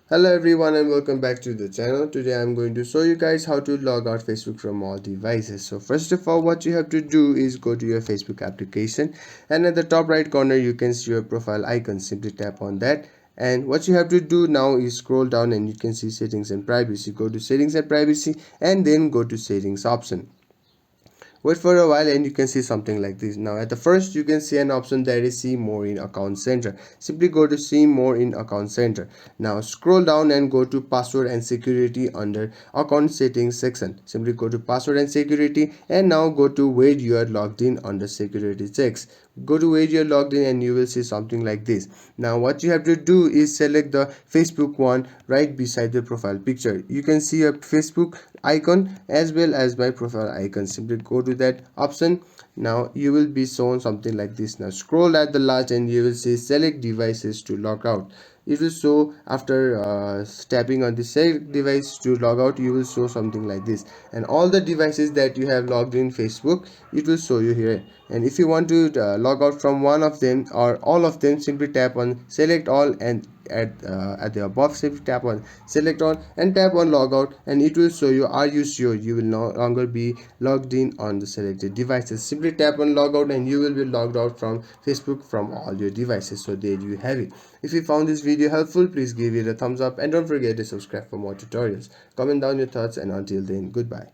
Hello everyone and welcome back to the channel. Today I'm going to show you guys how to log out Facebook from all devices. So first of all, what you have to do is go to your Facebook application, and at the top right corner you can see your profile icon. Simply tap on that, and what you have to do now is scroll down and you can see settings and privacy. Go to settings and privacy and then go to settings option. Wait for a while and you can see something like this. Now at the first you can see an option that is see more in account center. Simply go to see more in account center. Now scroll down and go to password and security under account settings section. Simply go to password and security and now go to where you are logged in under security checks. Go to where you're logged in and you will see something like this. Now what you have to do is select the Facebook one right beside the profile picture. You can see a Facebook icon as well as my profile icon. Simply go to that option. Now you will be shown something like this. Now scroll at the last and you will see select devices to log out. It will show after tapping on the select device to log out, you will show something like this, and all the devices that you have logged in Facebook, it will show you here. And if you want to log out from one of them or all of them, simply tap on select all, and at the above simply tap on select all and tap on logout, and it will show you are you sure you will no longer be logged in on the selected devices. Simply tap on logout and you will be logged out from Facebook from all your devices. So there you have it. If you found this video helpful, please give it a thumbs up and don't forget to subscribe for more tutorials. Comment down your thoughts, and until then, goodbye.